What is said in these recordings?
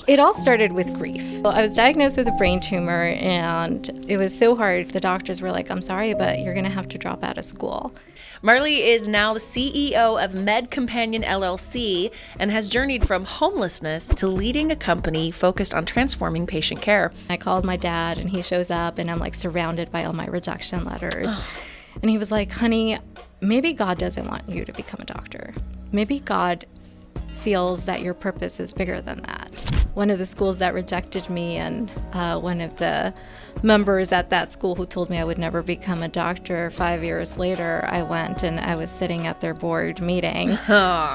It all started with grief. I was diagnosed with a brain tumor, and it was so hard. The doctors were like, I'm sorry, but you're going to have to drop out of school. Marly is now the CEO of Med Companion LLC and has journeyed from homelessness to leading a company focused on transforming patient care. I called my dad, and he shows up, and I'm like surrounded by all my rejection letters. And he was like, honey, maybe God doesn't want you to become a doctor. Maybe God feels that your purpose is bigger than that. One of the schools that rejected me, and one of the members at that school who told me I would never become a doctor, 5 years later, I went and I was sitting at their board meeting,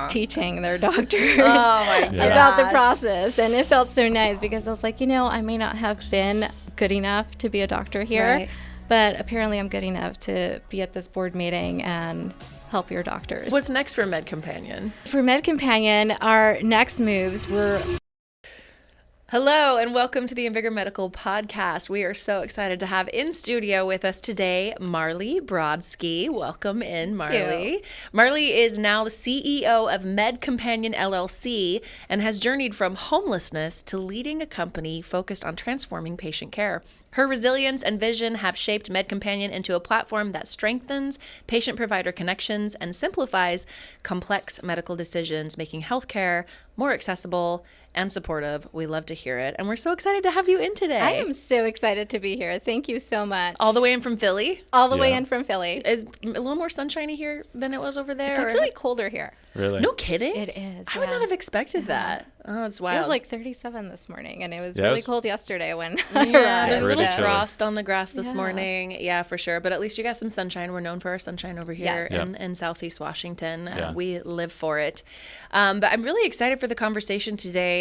teaching their doctors about the process. And it felt so nice because I was like, I may not have been good enough to be a doctor here, but apparently I'm good enough to be at this board meeting and help your doctors. What's next for Med Companion? For Med Companion, our next moves were... Hello and welcome to the Invigor Medical Podcast. We are so excited to have in studio with us today Marly Brodsky. Welcome in, Marly. Marly is now the CEO of Med Companion LLC and has journeyed from homelessness to leading a company focused on transforming patient care. Her resilience and vision have shaped Med Companion into a platform that strengthens patient-provider connections and simplifies complex medical decisions, making healthcare more accessible and supportive. We love to hear it. And we're so excited to have you in today. I am so excited to be here. Thank you so much. All the way in from Philly? All the way in from Philly. Is a little more sunshiny here than it was over there? It's actually colder here. Really? No kidding? It is. I would not have expected that. Oh, it's wild. It was like 37 this morning, and it was really cold yesterday when I arrived. There's a little really frost on the grass this morning. Yeah, for sure. But at least you got some sunshine. We're known for our sunshine over here in Southeast Washington. We live for it. But I'm really excited for the conversation today.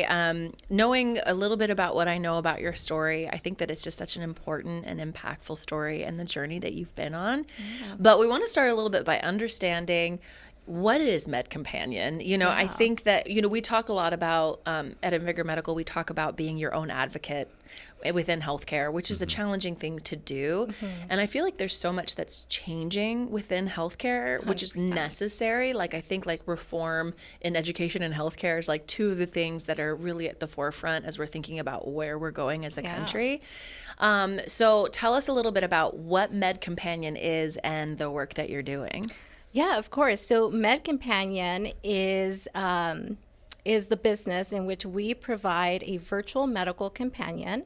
Knowing a little bit about what I know about your story, I think that it's just such an important and impactful story and the journey that you've been on. Yeah. But we want to start a little bit by understanding what is Med Companion. I think that, we talk a lot about, at Invigor Medical, we talk about being your own advocate within healthcare, which is a challenging thing to do. And I feel like there's so much that's changing within healthcare, which 100%. Is necessary. Like, I think like reform in education and healthcare is like two of the things that are really at the forefront as we're thinking about where we're going as a country. So tell us a little bit about what Med Companion is and the work that you're doing. Yeah, of course. So Med Companion is the business in which we provide a virtual medical companion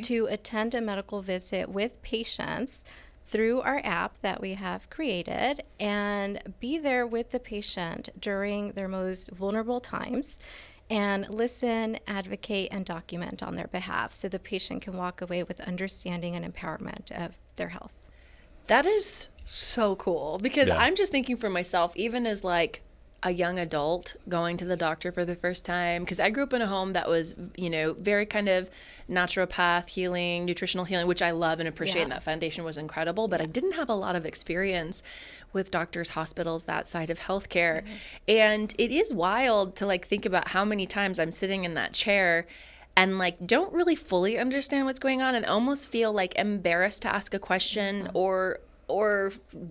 to attend a medical visit with patients through our app that we have created and be there with the patient during their most vulnerable times and listen, advocate, and document on their behalf so the patient can walk away with understanding and empowerment of their health. That is so cool because I'm just thinking for myself, even as like a young adult going to the doctor for the first time, because I grew up in a home that was, very kind of naturopath healing, nutritional healing, which I love and appreciate. And that foundation was incredible, but I didn't have a lot of experience with doctors, hospitals, that side of healthcare. And it is wild to like think about how many times I'm sitting in that chair and like don't really fully understand what's going on and almost feel like embarrassed to ask a question or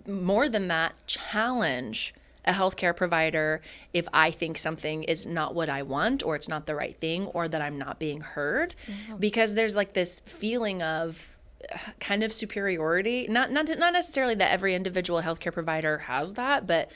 more than that, challenge a healthcare provider if I think something is not what I want or it's not the right thing or that I'm not being heard. Because there's like this feeling of kind of superiority, not necessarily that every individual healthcare provider has that, but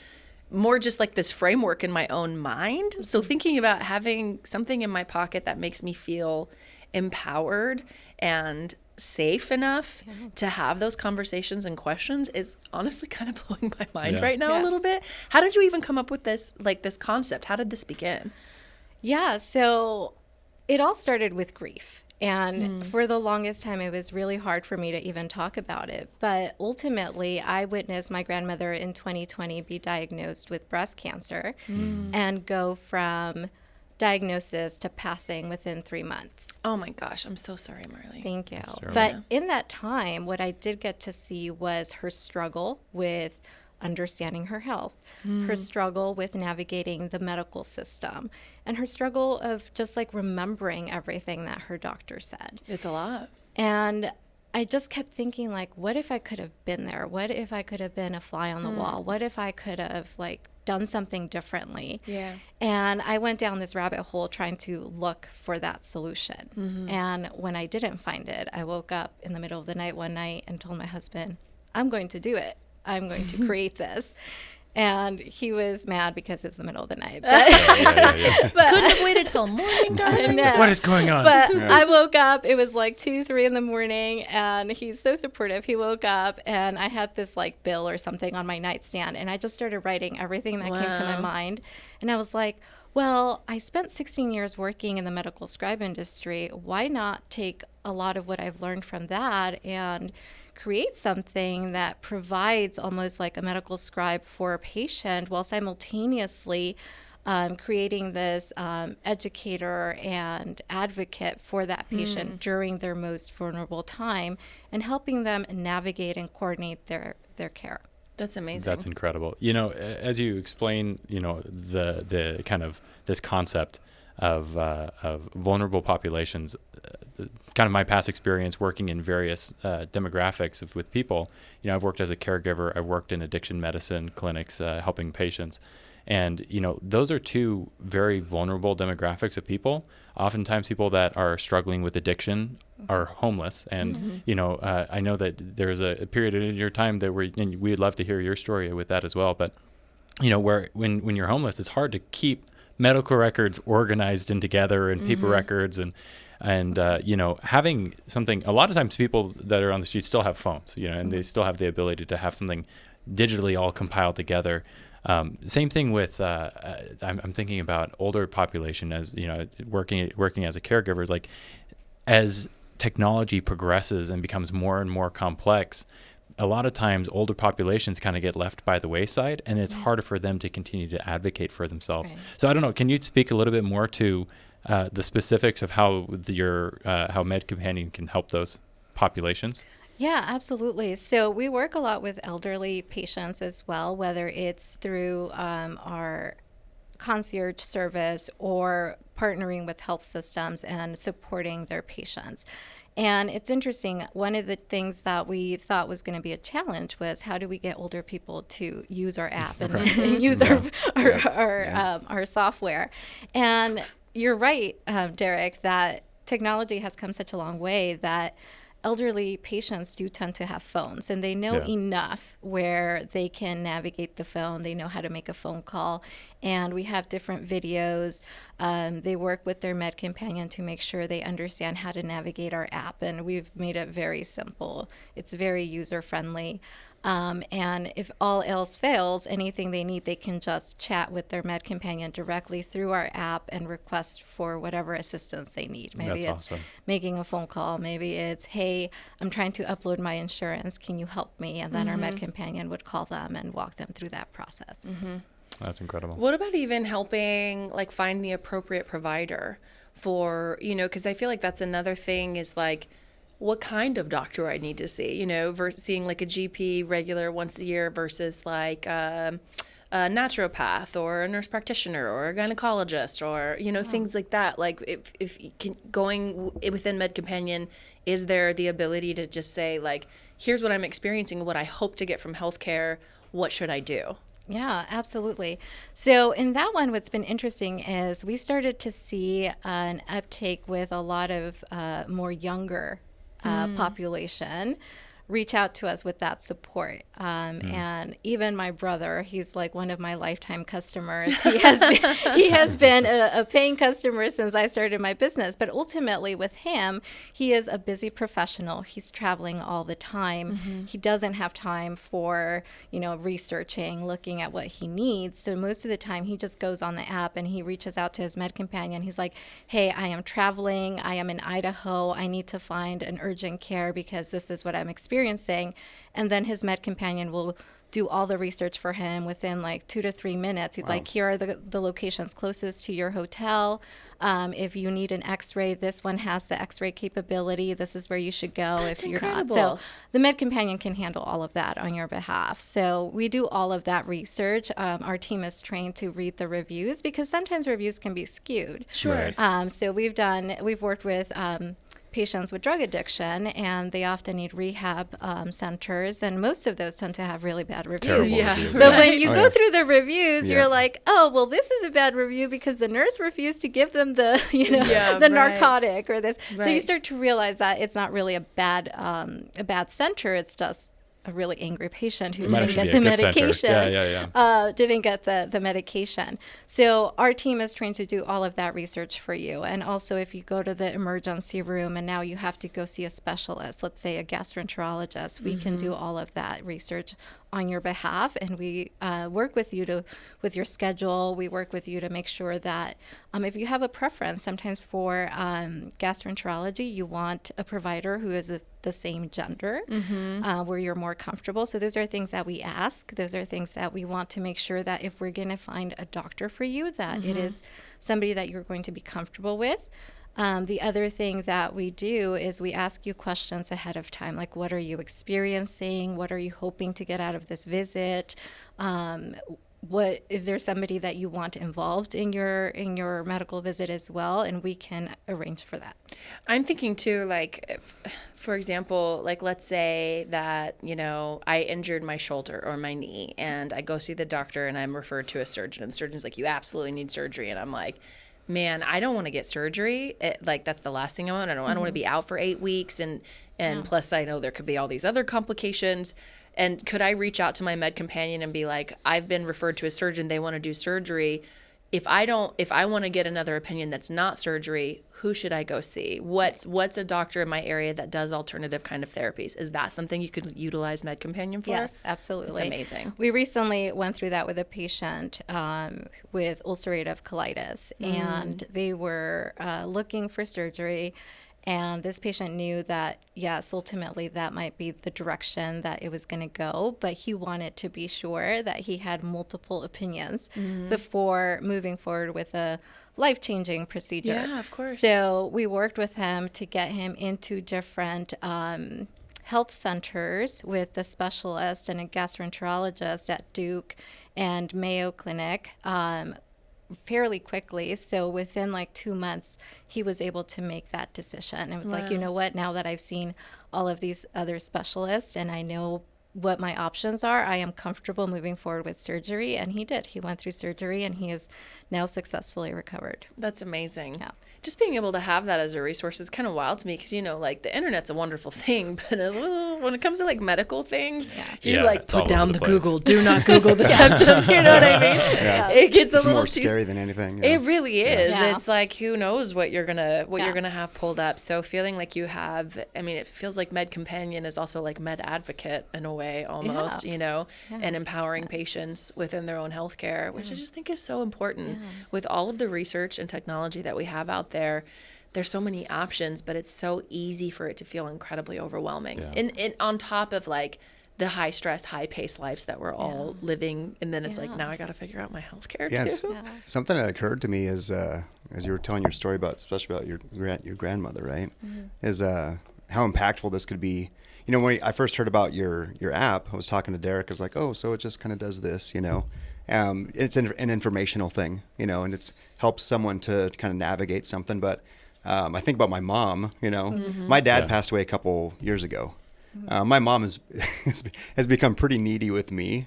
more just like this framework in my own mind. So thinking about having something in my pocket that makes me feel empowered and safe enough to have those conversations and questions is honestly kind of blowing my mind right now a little bit. How did you even come up with this concept? How did this begin? Yeah, so it all started with grief. And for the longest time, it was really hard for me to even talk about it. But ultimately, I witnessed my grandmother in 2020 be diagnosed with breast cancer and go from diagnosis to passing within 3 months. Oh my gosh, I'm so sorry, Marly. Thank you. But in that time, what I did get to see was her struggle with understanding her health, her struggle with navigating the medical system, and her struggle of just like remembering everything that her doctor said. It's a lot. And I just kept thinking, like, what if I could have been there? What if I could have been a fly on the wall? What if I could have like done something differently. Yeah. And I went down this rabbit hole trying to look for that solution. Mm-hmm. And when I didn't find it, I woke up in the middle of the night one night and told my husband, I'm going to do it. I'm going to create this. And he was mad because it was the middle of the night. But, but couldn't have waited till morning, darling. No. What is going on? But I woke up, it was like 2, 3 in the morning, and he's so supportive. He woke up, and I had this like bill or something on my nightstand, and I just started writing everything that came to my mind. And I was like, well, I spent 16 years working in the medical scribe industry. Why not take a lot of what I've learned from that and create something that provides almost like a medical scribe for a patient while simultaneously creating this educator and advocate for that patient during their most vulnerable time and helping them navigate and coordinate their care. That's amazing. That's incredible. You know, as you explain, you know, the kind of this concept of vulnerable populations, kind of my past experience working in various demographics with people. You know, I've worked as a caregiver. I've worked in addiction medicine clinics, helping patients. And, you know, those are two very vulnerable demographics of people. Oftentimes people that are struggling with addiction are homeless. And, you know, I know that there's a period in your time that and we'd love to hear your story with that as well. But, you know, where when you're homeless, it's hard to keep medical records organized and together and paper records and you know, having something, a lot of times people that are on the street still have phones, you know, and they still have the ability to have something digitally all compiled together. Same thing with, I'm thinking about older population as, you know, working as a caregiver, like as technology progresses and becomes more and more complex, a lot of times older populations kind of get left by the wayside and it's harder for them to continue to advocate for themselves. Right. So I don't know, can you speak a little bit more to the specifics of how how Med Companion can help those populations? Yeah, absolutely. So we work a lot with elderly patients as well, whether it's through our concierge service or partnering with health systems and supporting their patients. And it's interesting, one of the things that we thought was going to be a challenge was how do we get older people to use our app and, and use our software. And you're right, Derek, that technology has come such a long way that elderly patients do tend to have phones and they know enough where they can navigate the phone. They know how to make a phone call. And we have different videos. They work with their Med Companion to make sure they understand how to navigate our app. And we've made it very simple. It's very user friendly. And if all else fails, anything they need, they can just chat with their Med Companion directly through our app and request for whatever assistance they need. Maybe That's it's awesome. making a phone call. Maybe it's, hey, I'm trying to upload my insurance. Can you help me? And then our Med Companion would call them and walk them through that process. That's incredible. What about even helping like find the appropriate provider for, you know, because I feel like that's another thing is like, what kind of doctor I need to see, you know, seeing like a GP regular once a year versus like a naturopath or a nurse practitioner or a gynecologist or, you know, things like that. Like if going within Med Companion, is there the ability to just say like, here's what I'm experiencing, what I hope to get from healthcare, what should I do? Yeah, absolutely. So in that one, what's been interesting is we started to see an uptake with a lot of more younger population reach out to us with that support. And even my brother, he's like one of my lifetime customers. He has been a paying customer since I started my business. But ultimately with him, he is a busy professional. He's traveling all the time. He doesn't have time for, you know, researching, looking at what he needs. So most of the time he just goes on the app and he reaches out to his Med Companion. He's like, hey, I am traveling. I am in Idaho. I need to find an urgent care because this is what I'm experiencing. And then his Med Companion will do all the research for him within like 2 to 3 minutes. He's like, here are the locations closest to your hotel. If you need an x-ray, this one has the x-ray capability. This is where you should go. That's if you're incredible. not. So the Med Companion can handle all of that on your behalf. So we do all of that research. Our team is trained to read the reviews because sometimes reviews can be skewed. Sure. Right. So we've worked with patients with drug addiction, and they often need rehab centers, and most of those tend to have really bad reviews. Terrible Yeah. reviews. So Yeah. when you go through the reviews, Yeah. you're like, oh, well, this is a bad review because the nurse refused to give them the, Yeah, the right. narcotic or this. So you Right. start to realize that it's not really a bad center. It's just a really angry patient who Might didn't actually get be the a good center. medication. Didn't get the medication. So our team is trained to do all of that research for you. And also if you go to the emergency room and now you have to go see a specialist, let's say a gastroenterologist, we can do all of that research on your behalf, and we work with you with your schedule. We work with you to make sure that if you have a preference, sometimes for gastroenterology, you want a provider who is the same gender, where you're more comfortable. So those are things that we ask. Those are things that we want to make sure that if we're going to find a doctor for you, that it is somebody that you're going to be comfortable with. The other thing that we do is we ask you questions ahead of time, like what are you experiencing? What are you hoping to get out of this visit? What is there somebody that you want involved in your medical visit as well? And we can arrange for that. I'm thinking too, like, for example, like let's say that, I injured my shoulder or my knee and I go see the doctor and I'm referred to a surgeon, and the surgeon's like, you absolutely need surgery. And I'm like, man, I don't want to get surgery. That's the last thing I want. I don't want to be out for 8 weeks. And plus I know there could be all these other complications. And could I reach out to my med companion and be like, I've been referred to a surgeon, they want to do surgery. If I want to get another opinion that's not surgery, who should I go see? What's a doctor in my area that does alternative kind of therapies? Is that something you could utilize med companion for? Yes, absolutely. It's amazing. We recently went through that with a patient with ulcerative colitis, and they were looking for surgery. And this patient knew that, yes, ultimately that might be the direction that it was going to go, but he wanted to be sure that he had multiple opinions before moving forward with a life-changing procedure. Yeah, of course. So we worked with him to get him into different health centers with the specialist and a gastroenterologist at Duke and Mayo Clinic fairly quickly. So within like 2 months, he was able to make that decision. It was like, you know what, now that I've seen all of these other specialists and I know what my options are, I am comfortable moving forward with surgery. And he did. He went through surgery and he is now successfully recovered. That's amazing. Yeah. Just being able to have that as a resource is kind of wild to me because, like the internet's a wonderful thing, but when it comes to like medical things, you like it's all put down over the the place. Google, do not Google the symptoms, you know what I mean? Yeah. It gets It's a little more too scary than anything. It really is. Yeah. It's like who knows what you're gonna have pulled up. So feeling like you have, it feels like Med Companion is also like Med Advocate in a way almost, and empowering patients within their own healthcare, which I just think is so important. With all of the research and technology that we have out there, there's so many options, but it's so easy for it to feel incredibly overwhelming. Yeah. And on top of like the high stress, high paced lives that we're all living. And then it's like, now I got to figure out my healthcare too. Something that occurred to me is, as you were telling your story about, especially about your grandmother, right? Is how impactful this could be. When I first heard about your app, I was talking to Derek. I was like, oh, so it just kind of does this, It's an informational thing, and it's helps someone to kind of navigate something. But I think about my mom, my dad passed away a couple years ago. My mom has become pretty needy with me,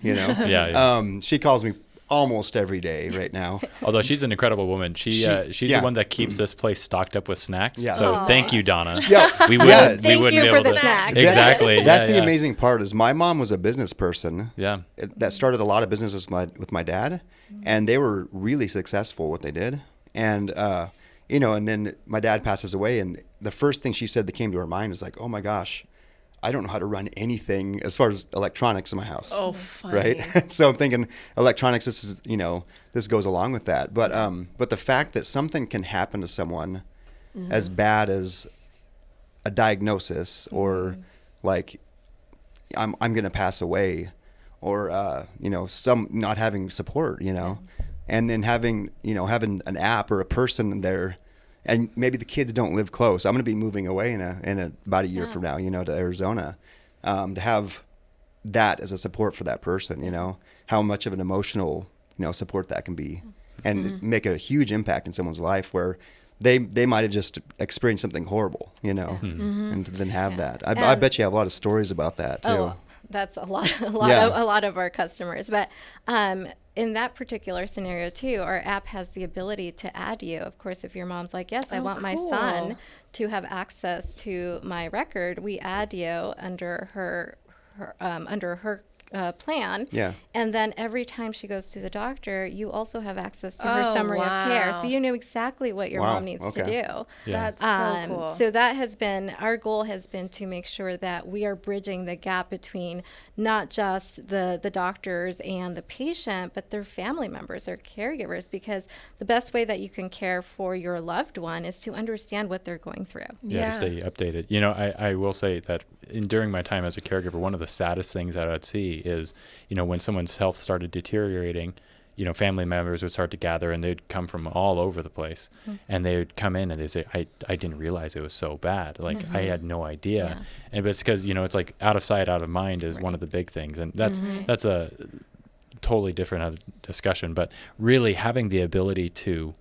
She calls me almost every day right now. Although she's an incredible woman. She's the one that keeps this place stocked up with snacks. Yeah. So thank you, Donna. Yeah. We wouldn't Thank be you able for the to. snacks. Exactly. That's the amazing part is my mom was a business person. Yeah. That started a lot of businesses with my dad, and they were really successful what they did. And and then my dad passes away, and the first thing she said that came to her mind is like, "Oh my gosh, I don't know how to run anything as far as electronics in my house." Oh, funny. Right? So I'm thinking electronics, this goes along with that. But the fact that something can happen to someone as bad as a diagnosis or like I'm going to pass away or, some not having support, and then having an app or a person there. And maybe the kids don't live close. I'm going to be moving away in about a year from now, to Arizona, to have that as a support for that person, how much of an emotional, support that can be and make a huge impact in someone's life where they might have just experienced something horrible, and didn't have that. I bet you have a lot of stories about that too. Oh, that's a lot of our customers. But in that particular scenario too, our app has the ability to add you. Of course, if your mom's like, yes, I want my son to have access to my record, we add you under her plan. Yeah. And then every time she goes to the doctor, you also have access to her summary of care. So you know exactly what your mom needs to do. Yeah. That's so cool. So that has been, our goal has been to make sure that we are bridging the gap between not just the doctors and the patient, but their family members, their caregivers, because the best way that you can care for your loved one is to understand what they're going through. To stay updated. I will say that during my time as a caregiver, one of the saddest things that I'd see is, when someone's health started deteriorating, family members would start to gather, and they'd come from all over the place, and they would come in and they say, I didn't realize it was so bad. Like I had no idea. And it's because, it's like out of sight, out of mind is one of the big things. And that's a totally different discussion, but really having the ability to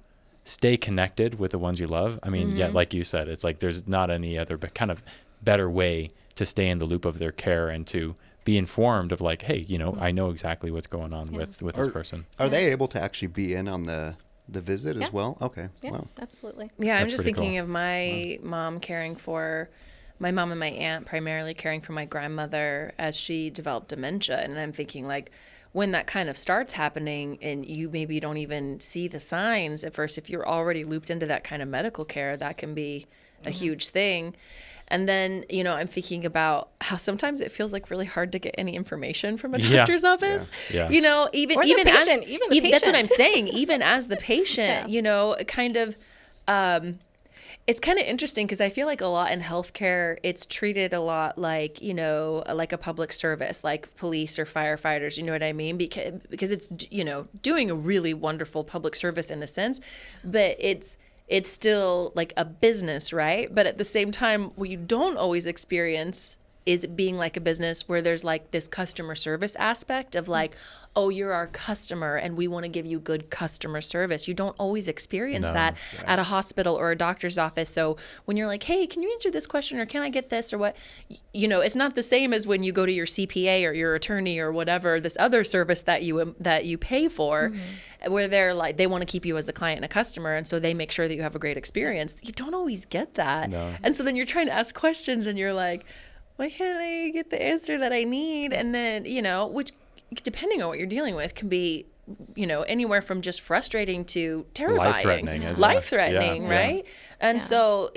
stay connected with the ones you love. I mean, like you said, it's like, there's not any other kind of better way to stay in the loop of their care and to be informed of like, hey, I know exactly what's going on with this person. Are they able to actually be in on the visit as well? Okay. Yeah, wow. absolutely. Yeah, I'm That's just pretty thinking cool. of my mom caring for my mom and my aunt, primarily caring for my grandmother as she developed dementia. And I'm thinking like, when that kind of starts happening and you maybe don't even see the signs at first, if you're already looped into that kind of medical care, that can be a huge thing. And then, I'm thinking about how sometimes it feels like really hard to get any information from a doctor's office. Yeah. Even the patient, even the that's what patient. I'm saying. Even as the patient, kind of, it's kind of interesting because I feel like a lot in healthcare, it's treated a lot like, like a public service, like police or firefighters, you know what I mean? Because it's, doing a really wonderful public service in a sense, but it's still like a business, right? But at the same time, what you don't always experience is it being like a business where there's like this customer service aspect of like, oh, you're our customer and we want to give you good customer service. You don't always experience that at a hospital or a doctor's office. So when you're like, hey, can you answer this question or can I get this or what? It's not the same as when you go to your CPA or your attorney or whatever, this other service that you pay for, where they're like, they want to keep you as a client and a customer. And so they make sure that you have a great experience. You don't always get that. No. And so then you're trying to ask questions and you're like, why can't I get the answer that I need? And then, which depending on what you're dealing with can be, anywhere from just frustrating to terrifying. Life-threatening, right? And so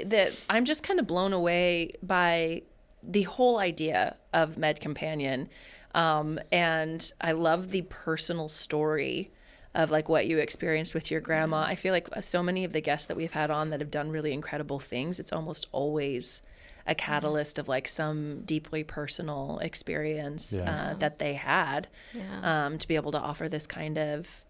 I'm just kind of blown away by the whole idea of Med Companion. And I love the personal story of like what you experienced with your grandma. I feel like so many of the guests that we've had on that have done really incredible things, it's almost always a catalyst of like some deeply personal experience that they had to be able to offer this kind of,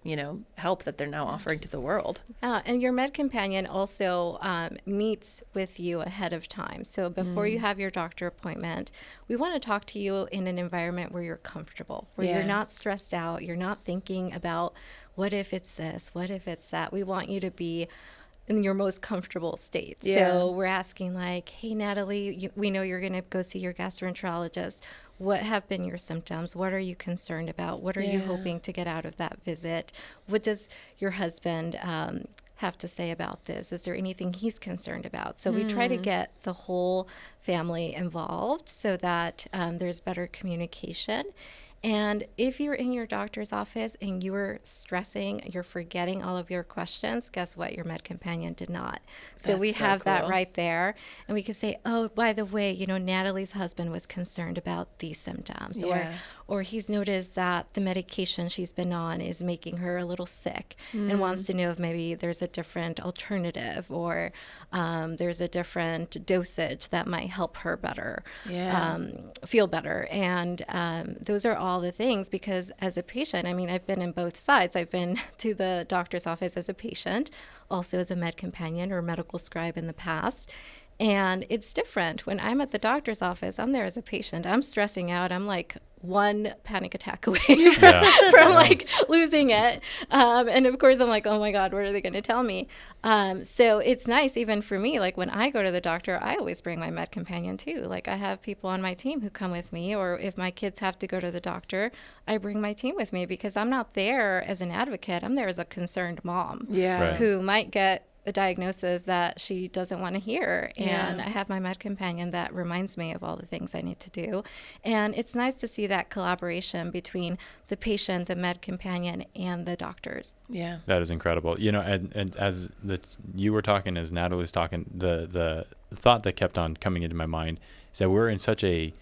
help that they're now offering to the world. And your Med Companion also meets with you ahead of time. So before you have your doctor appointment, we want to talk to you in an environment where you're comfortable, where you're not stressed out, you're not thinking about what if it's this, what if it's that. We want you to be in your most comfortable state. So we're asking like, hey, Natalie, we know you're going to go see your gastroenterologist. What have been your symptoms? What are you concerned about? What are you hoping to get out of that visit? What does your husband have to say about this? Is there anything he's concerned about? So we try to get the whole family involved so that there's better communication. And if you're in your doctor's office and you're stressing, you're forgetting all of your questions, guess what? Your Med Companion did not. So we have that right there. And we can say, oh, by the way, Natalie's husband was concerned about these symptoms. Or he's noticed that the medication she's been on is making her a little sick and wants to know if maybe there's a different alternative or there's a different dosage that might help her better, feel better. And those are all the things, because as a patient, I mean, I've been in both sides. I've been to the doctor's office as a patient, also as a Med Companion or medical scribe in the past. And it's different. When I'm at the doctor's office, I'm there as a patient. I'm stressing out. I'm like one panic attack away from like losing it. And of course, I'm like, oh my God, what are they going to tell me? So it's nice even for me. Like when I go to the doctor, I always bring my med companion too. Like I have people on my team who come with me, or if my kids have to go to the doctor, I bring my team with me because I'm not there as an advocate. I'm there as a concerned mom who might get a diagnosis that she doesn't want to hear. And I have my med companion that reminds me of all the things I need to do. And it's nice to see that collaboration between the patient, the med companion, and the doctors. Yeah. That is incredible. You know, and as you were talking, as Natalie was talking, the thought that kept on coming into my mind is that we're in such a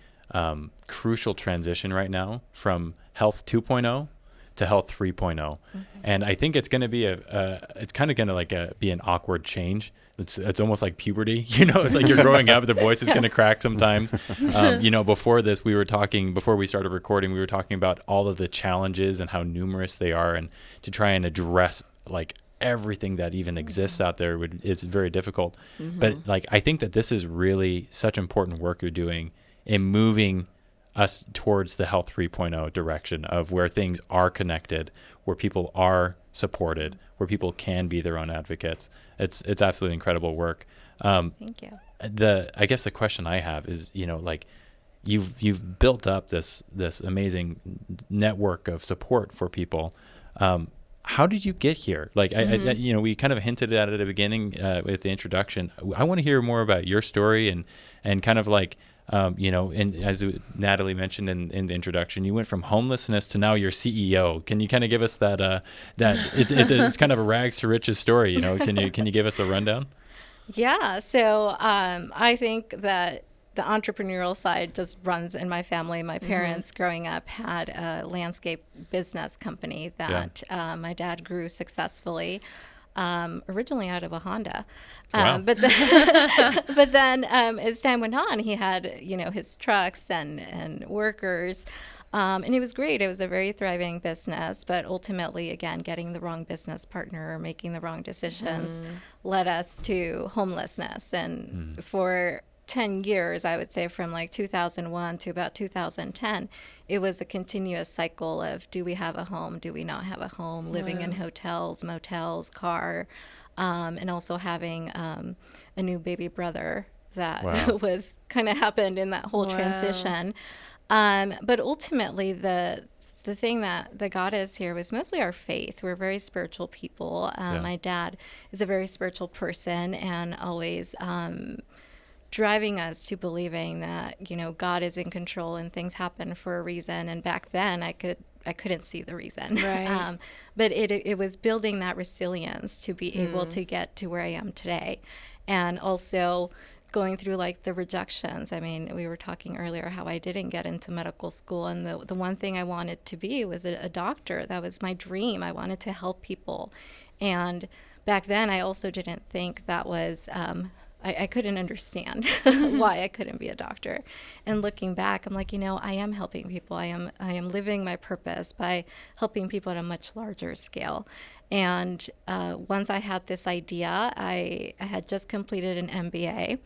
crucial transition right now from health 2.0 to health 3.0. And I think it's going to be it's kind of going to be an awkward change. It's almost like puberty, you know, it's like you're growing up, the voice is going to crack sometimes. You know, before we started recording, we were talking about all of the challenges and how numerous they are, and to try and address like everything that even exists out there is very difficult. But like, I think that this is really such important work you're doing in moving us towards the health 3.0 direction of where things are connected, where people are supported, where people can be their own advocates. It's absolutely incredible work. Thank you. I guess the question I have is, you know, like you've built up this amazing network of support for people. How did you get here? Like, you know, we kind of hinted at it at the beginning with the introduction. I want to hear more about your story and kind of like, you know, and as Natalie mentioned in the introduction, you went from homelessness to now you're CEO. Can you kind of give us that it's kind of a rags to riches story, you know? Can you give us a rundown? Yeah. So I think that the entrepreneurial side just runs in my family. My parents growing up had a landscape business company that my dad grew successfully. Originally out of a Honda. Wow. But then as time went on, he had, you know, his trucks and workers. And it was great. It was a very thriving business. But ultimately, again, getting the wrong business partner, making the wrong decisions led us to homelessness. And for 10 years, I would say from like 2001 to about 2010, it was a continuous cycle of, do we have a home? Do we not have a home? Living in hotels, motels, car, and also having a new baby brother that was kind of happened in that whole transition. But ultimately, the thing that got us here was mostly our faith. We're very spiritual people. My dad is a very spiritual person and always driving us to believing that, you know, God is in control and things happen for a reason. And back then I couldn't see the reason. Right. But it was building that resilience to be able to get to where I am today. And also going through like the rejections. I mean, we were talking earlier how I didn't get into medical school. And the one thing I wanted to be was a doctor. That was my dream. I wanted to help people. And back then I also didn't think that was, I couldn't understand why I couldn't be a doctor. And looking back, I'm like, you know, I am helping people. I am living my purpose by helping people at a much larger scale. And once I had this idea, I had just completed an MBA,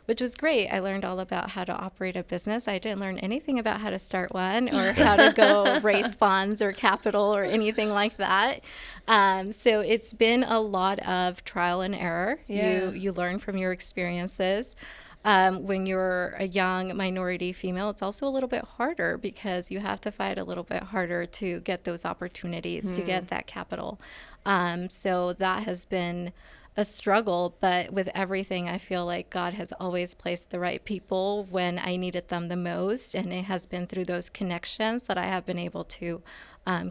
which was great. I learned all about how to operate a business. I didn't learn anything about how to start one or how to go raise funds or capital or anything like that. So it's been a lot of trial and error. Yeah. You learn from your experiences. When you're a young minority female, it's also a little bit harder because you have to fight a little bit harder to get those opportunities, to get that capital. So that has been a struggle, but with everything, I feel like God has always placed the right people when I needed them the most. And it has been through those connections that I have been able to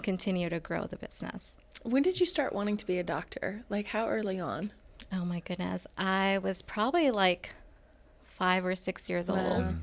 continue to grow the business. When did you start wanting to be a doctor? Like how early on? Oh my goodness. I was probably like 5 or 6 years old.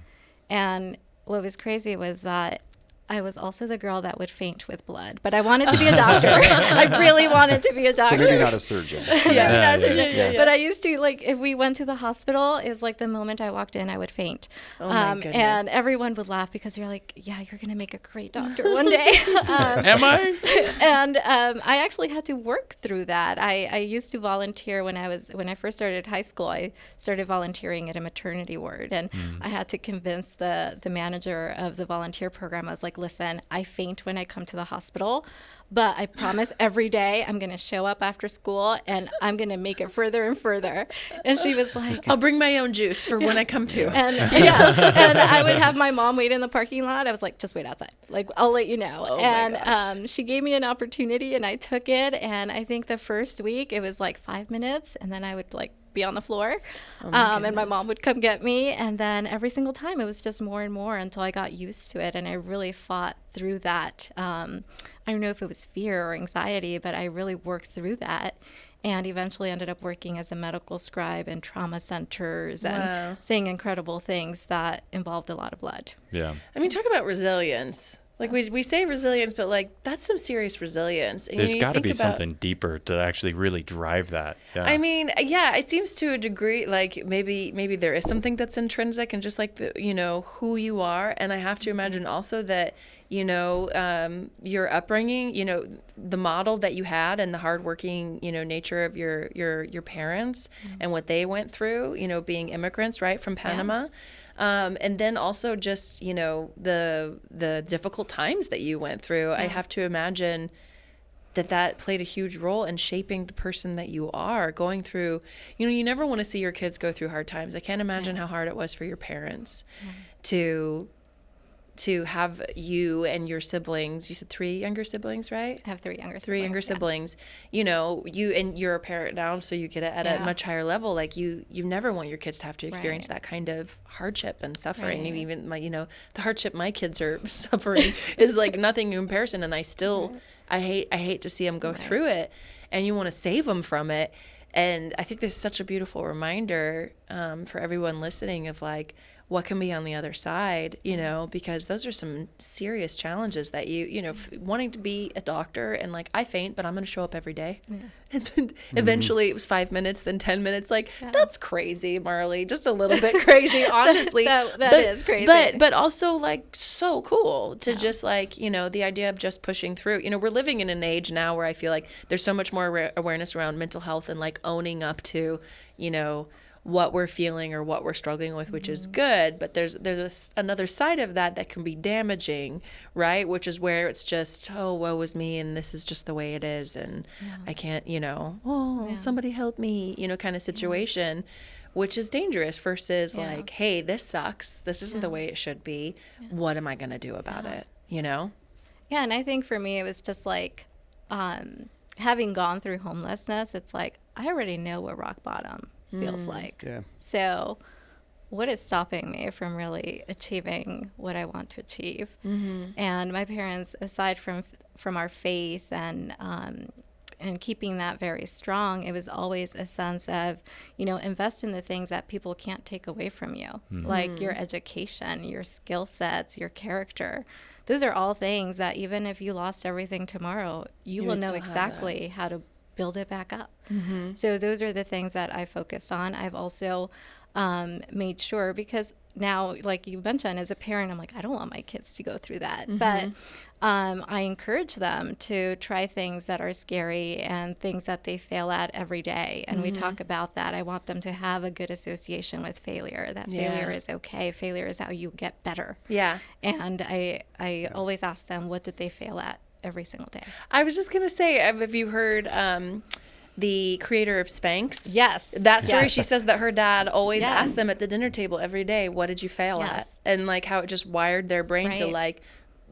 And what was crazy was that I was also the girl that would faint with blood, but I wanted to be a doctor. I really wanted to be a doctor. So maybe not a surgeon. Yeah. But I used to, like, if we went to the hospital, it was like the moment I walked in, I would faint. Oh my goodness. And everyone would laugh because you're like, yeah, you're going to make a great doctor one day. Am I? And I actually had to work through that. I used to volunteer when I first started high school. I started volunteering at a maternity ward, and I had to convince the manager of the volunteer program. I was like, listen, I faint when I come to the hospital, but I promise every day I'm going to show up after school and I'm going to make it further and further. And she was like, I'll bring my own juice for when I come to. And and I would have my mom wait in the parking lot. I was like, just wait outside. Like, I'll let you know. Oh and she gave me an opportunity and I took it. And I think the first week it was like 5 minutes, and then I would like be on the floor. And my mom would come get me. And then every single time it was just more and more until I got used to it. And I really fought through that. I don't know if it was fear or anxiety, but I really worked through that. And eventually ended up working as a medical scribe in trauma centers and saying incredible things that involved a lot of blood. Yeah. I mean, talk about resilience. Like we say resilience, but like that's some serious resilience. And There's you got to think be about, something deeper to actually really drive that. Yeah. I mean, yeah, it seems to a degree like maybe there is something that's intrinsic and just like who you are. And I have to imagine also that your upbringing, the model that you had and the hardworking, nature of your parents and what they went through, being immigrants, right, from Panama. Yeah. And then also just, the difficult times that you went through. I have to imagine that played a huge role in shaping the person that you are going through. You never want to see your kids go through hard times. I can't imagine how hard it was for your parents to have you and your siblings. You said 3 younger siblings, right? I have 3 younger siblings. 3 younger siblings. You and you're a parent now, so you get it at a much higher level. Like you never want your kids to have to experience that kind of hardship and suffering. Right. Even the hardship my kids are suffering is like nothing in comparison. And I still, I hate to see them go through it, and you want to save them from it. And I think this is such a beautiful reminder for everyone listening of like, what can be on the other side, because those are some serious challenges that wanting to be a doctor and like, I faint, but I'm going to show up every day. Yeah. And then eventually it was 5 minutes, then 10 minutes. Like, that's crazy, Marly, just a little bit crazy, honestly. that is crazy. But also like so cool to just like, the idea of just pushing through. We're living in an age now where I feel like there's so much more awareness around mental health and like owning up to, what we're feeling or what we're struggling with, which is good, but there's another side of that can be damaging, right? Which is where it's just, oh, woe is me, and this is just the way it is, and I can't, somebody help me, kind of situation, which is dangerous versus like, hey, this sucks. This isn't the way it should be. What am I going to do about it? Yeah, and I think for me, it was just like, having gone through homelessness, it's like, I already know what rock bottom feels like. Yeah. So what is stopping me from really achieving what I want to achieve? Mm-hmm. And my parents, aside from our faith and keeping that very strong, it was always a sense of, invest in the things that people can't take away from you, like your education, your skill sets, your character. Those are all things that even if you lost everything tomorrow, you will know exactly how to build it back up. Mm-hmm. So those are the things that I focused on. I've also made sure, because now, like you mentioned, as a parent, I'm like, I don't want my kids to go through that. Mm-hmm. But I encourage them to try things that are scary and things that they fail at every day. And we talk about that. I want them to have a good association with failure, that failure is okay. Failure is how you get better. Yeah. And I always ask them, what did they fail at every single day? I was just going to say, have you heard the creator of Spanx? Yes. That story, yes. She says that her dad always asked them at the dinner table every day, what did you fail at? And like how it just wired their brain to like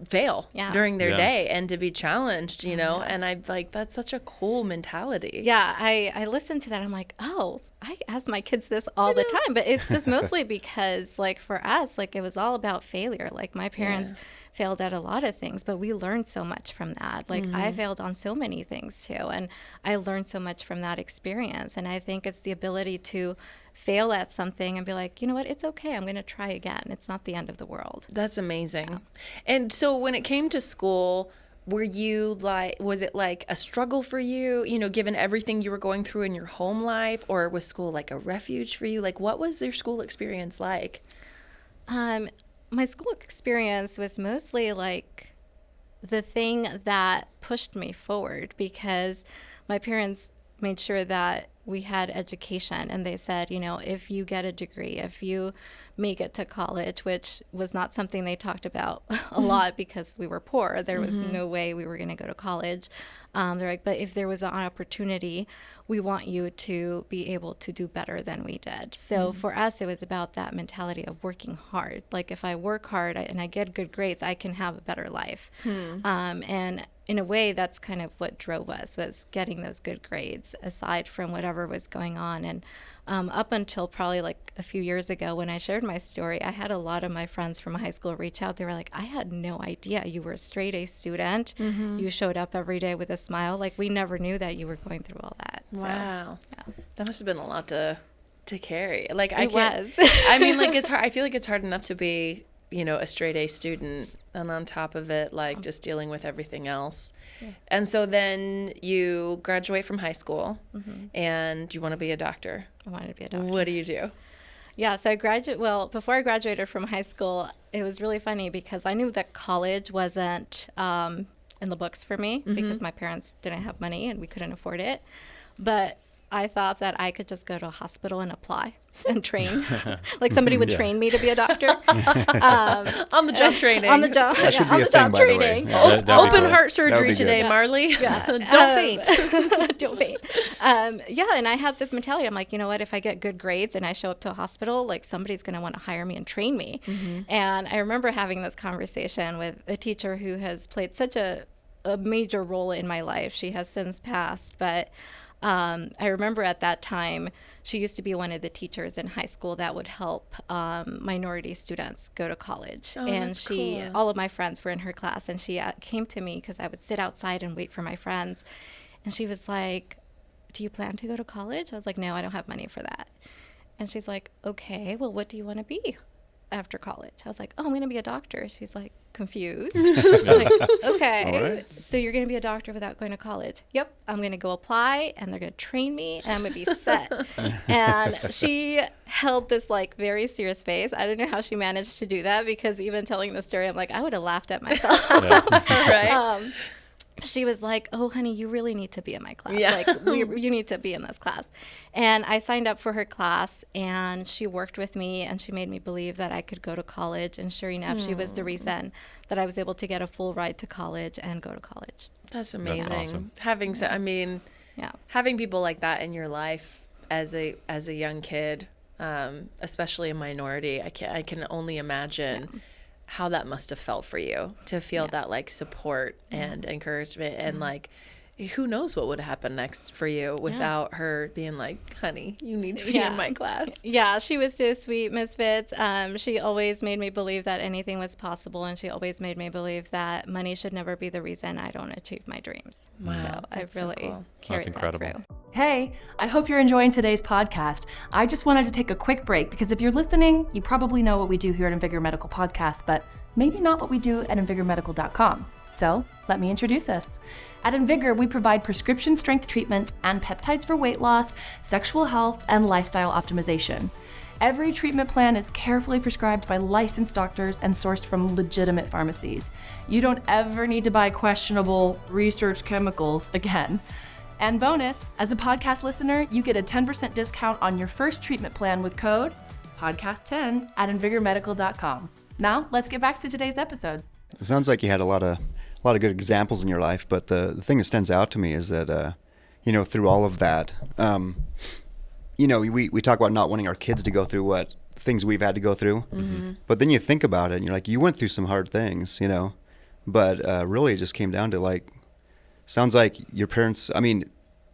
fail during their day and to be challenged, you know? And I like, that's such a cool mentality. Yeah. I listened to that. I'm like, oh, I ask my kids this all the time, but it's just mostly because like for us, like it was all about failure. Like my parents failed at a lot of things, but we learned so much from that. Like I failed on so many things too. And I learned so much from that experience. And I think it's the ability to fail at something and be like, you know what, it's okay. I'm going to try again. It's not the end of the world. That's amazing. Yeah. And so when it came to school, was it like a struggle for you, you know, given everything you were going through in your home life, or was school like a refuge for you? Like, what was your school experience like? My school experience was mostly like the thing that pushed me forward, because my parents made sure that we had education, and they said, you know, if you get a degree, if you make it to college, which was not something they talked about a lot because we were poor. There was no way we were going to go to college. They're like, but if there was an opportunity, we want you to be able to do better than we did. So for us, it was about that mentality of working hard. Like if I work hard and I get good grades, I can have a better life. And in a way, that's kind of what drove us, was getting those good grades aside from whatever was going on. And up until probably like a few years ago when I shared my story, I had a lot of my friends from high school reach out. They were like, I had no idea you were a straight A student. You showed up every day with a smile. Like we never knew that you were going through all that. Wow. So, yeah. That must have been a lot to carry. Like it was. I mean, like it's hard. I feel like it's hard enough to be, you know, a straight A student, and on top of it, like just dealing with everything else. Yeah. And so then you graduate from high school and you want to be a doctor. I wanted to be a doctor. What do you do? Yeah, so before I graduated from high school, it was really funny because I knew that college wasn't in the books for me because my parents didn't have money and we couldn't afford it. But I thought that I could just go to a hospital and apply and train. Like somebody would train me to be a doctor. On the job training. On the job, that should be on a the thing, job by the way. training. Yeah, Open heart surgery today, Marly. Yeah. Don't faint. Don't faint. Yeah, and I had this mentality. I'm like, you know what? If I get good grades and I show up to a hospital, like somebody's going to want to hire me and train me. And I remember having this conversation with a teacher who has played such a major role in my life. She has since passed, but I remember at that time, she used to be one of the teachers in high school that would help minority students go to college. Oh, and that's cool. All of my friends were in her class, and she came to me because I would sit outside and wait for my friends. And she was like, do you plan to go to college? I was like, no, I don't have money for that. And she's like, okay, well, what do you want to be after college? I was like, oh, I'm going to be a doctor. She's like, confused. Like, okay, right. So you're going to be a doctor without going to college? Yep, I'm going to go apply and they're going to train me and I'm going to be set. And she held this like very serious face. I don't know how she managed to do that, because even telling the story, I'm like, I would have laughed at myself. Right. She was like, oh, honey, you really need to be in my class. Yeah. Like, you need to be in this class. And I signed up for her class, and she worked with me, and she made me believe that I could go to college. And sure enough, she was the reason that I was able to get a full ride to college and go to college. That's amazing. That's awesome. Having people like that in your life as a young kid, especially a minority, I can only imagine how that must have felt for you to feel that like support and encouragement, and like who knows what would happen next for you without her being like, honey, you need to be in my class. Yeah, she was so sweet, Miss Fitz. She always made me believe that anything was possible, and she always made me believe that money should never be the reason I don't achieve my dreams. Wow, so I really carried that through. Hey, I hope you're enjoying today's podcast. I just wanted to take a quick break because if you're listening, you probably know what we do here at Invigor Medical Podcast, but maybe not what we do at invigormedical.com. So let me introduce us. At Invigor, we provide prescription strength treatments and peptides for weight loss, sexual health, and lifestyle optimization. Every treatment plan is carefully prescribed by licensed doctors and sourced from legitimate pharmacies. You don't ever need to buy questionable research chemicals again. And bonus, as a podcast listener, you get a 10% discount on your first treatment plan with code podcast10 at invigormedical.com. Now, let's get back to today's episode. It sounds like you had a lot of good examples in your life, but the thing that stands out to me is that, through all of that, we talk about not wanting our kids to go through what things we've had to go through, but then you think about it and you're like, you went through some hard things, but really it just came down to like, sounds like your parents,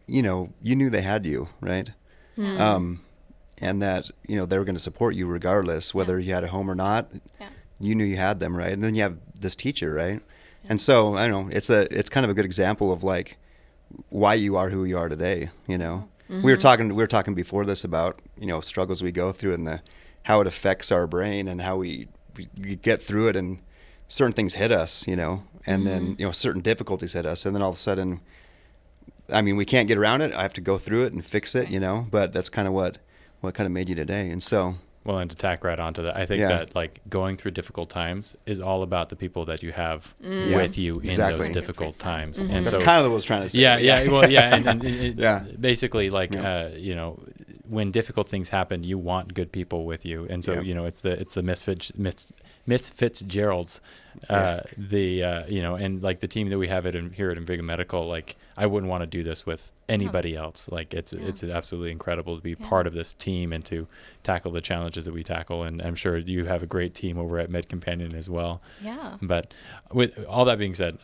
you knew they had you, right? And that, they were going to support you regardless, whether you had a home or not. Yeah. You knew you had them, right? And then you have this teacher, right? Yeah. And so, I don't know, it's kind of a good example of like why you are who you are today, Mm-hmm. We were talking before this about, struggles we go through and how it affects our brain and how we get through it, and certain things hit us, and then, certain difficulties hit us, and then all of a sudden, we can't get around it. I have to go through it and fix it, but that's kind of what kind of made you today. And so, well, and to tack right onto that, I think that like going through difficult times is all about the people that you have with you in those difficult times. Mm-hmm. And that's so, kind of what I was trying to say. And basically like, when difficult things happen, you want good people with you. And so, it's the Miss Fitzgeralds, and like the team that we have here at Invigor Medical, like I wouldn't want to do this with anybody else. Like it's absolutely incredible to be part of this team and to tackle the challenges that we tackle. And I'm sure you have a great team over at Med Companion as well. Yeah. But with all that being said,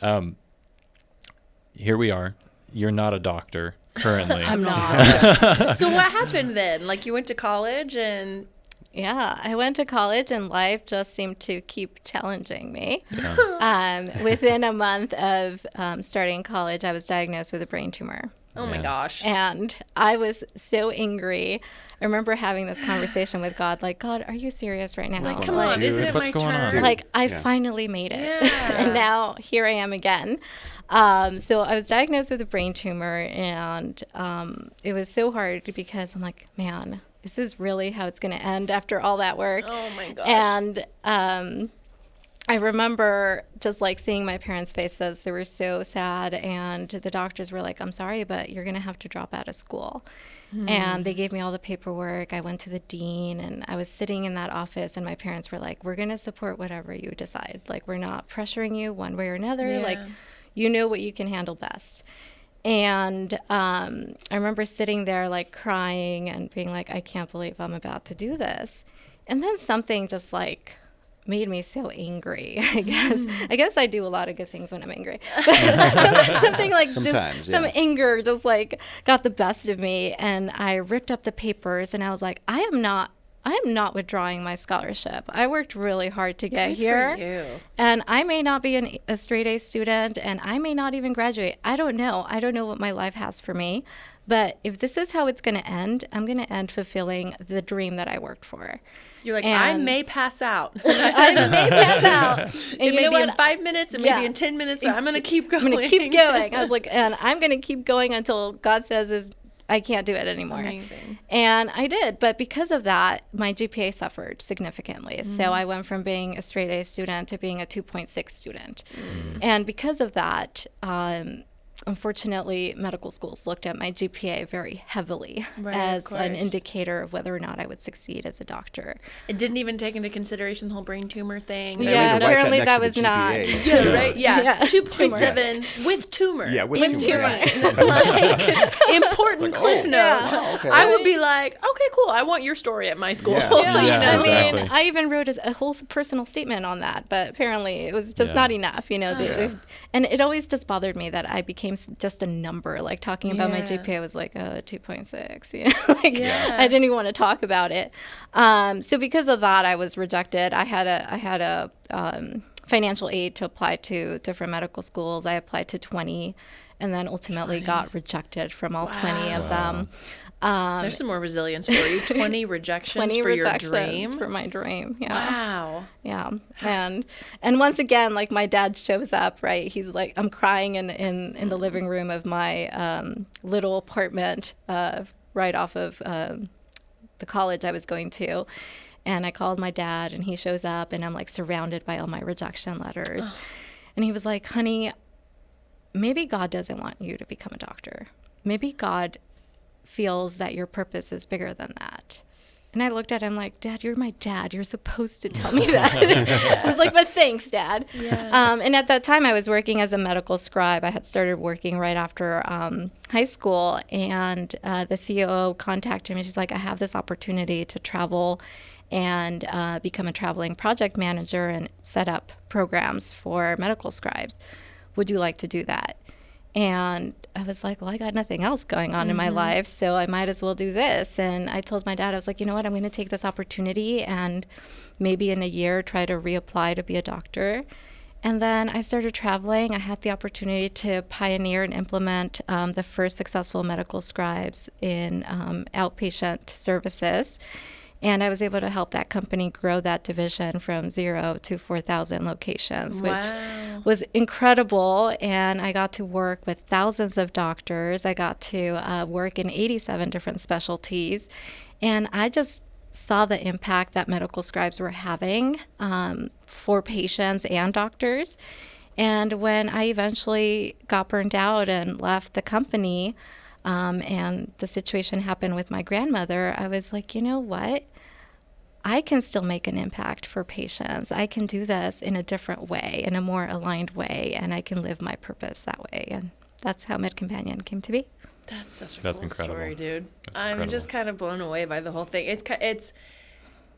here we are. You're not a doctor currently. I'm not. So what happened then? Like you went to college and... Yeah, I went to college and life just seemed to keep challenging me. Yeah. Within a month of starting college, I was diagnosed with a brain tumor. Oh my gosh. And I was so angry. I remember having this conversation with God, like, God, are you serious right now? Like, come on, isn't it my turn? Like, I finally made it. Yeah. And now here I am again. So I was diagnosed with a brain tumor, and it was so hard because I'm like, man, is this really how it's going to end after all that work? Oh my gosh. And I remember just like seeing my parents' faces. They were so sad, and the doctors were like, I'm sorry, but you're going to have to drop out of school. And they gave me all the paperwork. I went to the dean, and I was sitting in that office, and my parents were like, we're going to support whatever you decide. Like, we're not pressuring you one way or another. Yeah. Like, you know what you can handle best. And I remember sitting there like crying and being like, I can't believe I'm about to do this. And then something just like made me so angry, I guess. I guess I do a lot of good things when I'm angry. Something like some anger just like got the best of me. And I ripped up the papers and I was like, I am not withdrawing my scholarship. I worked really hard to get here. For you. And I may not be a straight A student, and I may not even graduate. I don't know. I don't know what my life has for me. But if this is how it's going to end, I'm going to end fulfilling the dream that I worked for. You're like, I may pass out. I may pass out. And it may be in 5 minutes or maybe in 10 minutes, but I'm going to keep going. I'm going to keep going. I was like, and I'm going to keep going until God says I can't do it anymore. Amazing. And I did. But because of that, my GPA suffered significantly. So I went from being a straight A student to being a 2.6 student. And because of that, unfortunately, medical schools looked at my GPA very heavily as an indicator of whether or not I would succeed as a doctor. It didn't even take into consideration the whole brain tumor thing. Yeah, apparently that was not. Yeah, right? Yeah. 2.7 with tumor. Yeah, with tumor. Yeah. Like, important cliff note. Yeah. Okay. I would be like, okay, cool. I want your story at my school. Yeah. I exactly. mean, I even wrote a whole personal statement on that, but apparently it was just not enough, and it always just bothered me that I became just a number, like talking about my GPA was like 2.6, I didn't even want to talk about it. So because of that, I was rejected. I had a financial aid to apply to different medical schools. I applied to 20 and then ultimately got rejected from all 20 of them. There's some more resilience for you. 20 rejections for your dream. For my dream. Yeah. Wow. Yeah. And once again, like my dad shows up, right? He's like, I'm crying in the living room of my little apartment right off of the college I was going to. And I called my dad and he shows up and I'm like surrounded by all my rejection letters. And he was like, honey, maybe God doesn't want you to become a doctor. Maybe God feels that your purpose is bigger than that. And I looked at him like, Dad, you're my dad. You're supposed to tell me that. I was like, but thanks, Dad. Yeah. And at that time, I was working as a medical scribe. I had started working right after high school. And the COO contacted me. She's like, I have this opportunity to travel and become a traveling project manager and set up programs for medical scribes. Would you like to do that? And I was like, well, I got nothing else going on in my life, so I might as well do this. And I told my dad, I was like, you know what, I'm going to take this opportunity and maybe in a year try to reapply to be a doctor. And then I started traveling. I had the opportunity to pioneer and implement the first successful medical scribes in outpatient services. And I was able to help that company grow that division from 0 to 4,000 locations, which was incredible. And I got to work with thousands of doctors. I got to work in 87 different specialties. And I just saw the impact that medical scribes were having for patients and doctors. And when I eventually got burned out and left the company, and the situation happened with my grandmother, I was like, you know what? I can still make an impact for patients. I can do this in a different way, in a more aligned way, and I can live my purpose that way. And that's how MedCompanion came to be. That's such a That's cool incredible. story, dude. That's I'm incredible. just kind of blown away by the whole thing.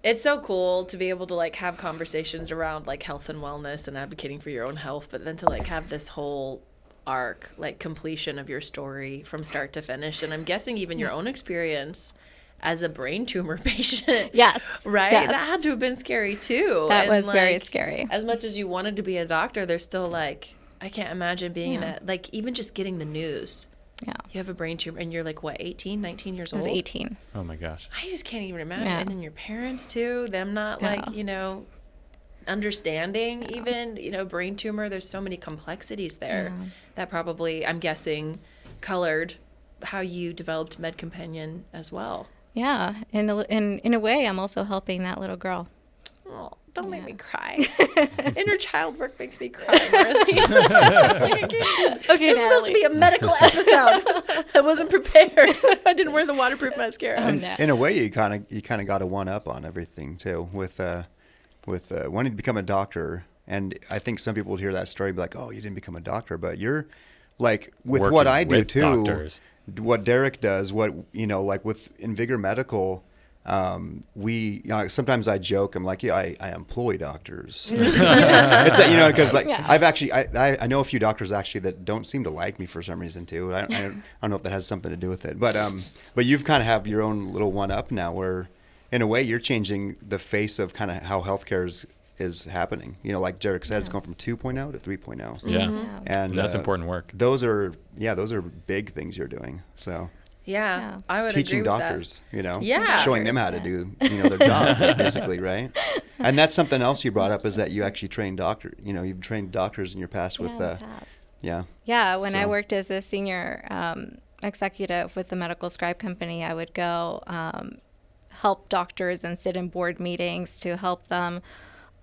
It's so cool to be able to like have conversations around like health and wellness and advocating for your own health, but then to like have this whole arc, like completion of your story from start to finish. And I'm guessing even your own experience as a brain tumor patient. Yes. Right? Yes. That had to have been scary too. That And, was very like, scary. As much as you wanted to be a doctor, there's still like, I can't imagine being in that, like even just getting the news. Yeah. You have a brain tumor and you're like, what, 18, 19 years I old? was 18. Oh my gosh. I just can't even imagine. Yeah. And then your parents too, them not Yeah. like, you know, understanding even, you know, brain tumor. There's so many complexities there that probably, I'm guessing, colored how you developed MedCompanion as well. Yeah. In a way, I'm also helping that little girl. Oh, don't make me cry. Inner child work makes me cry, Marly. It's like, I can't do- Okay, it's supposed to be a medical episode. I wasn't prepared. I didn't wear the waterproof mascara. Oh, no. In a way, you kind of got a one up on everything too with wanting to become a doctor. And I think some people would hear that story and be like, "Oh, you didn't become a doctor," but you're like with Working what I do with too, doctors. what Derek does, what like with Invigor Medical. We sometimes I joke, I'm like, yeah, I employ doctors. It's because like I've actually I know a few doctors actually that don't seem to like me for some reason too. I don't know if that has something to do with it, but you've kind of have your own little one up now where in a way you're changing the face of kind of how healthcare is happening. Like Derek said, it's going from 2.0 to 3.0. Yeah. And That's important work. Those are big things you're doing. So Yeah, I would teaching agree with doctors, Yeah. showing them how to do, their job, basically, right? And that's something else you brought up is that you actually train you've trained doctors in your past with, Yeah, when I So- worked as a senior executive with the medical scribe company, I would go help doctors and sit in board meetings to help them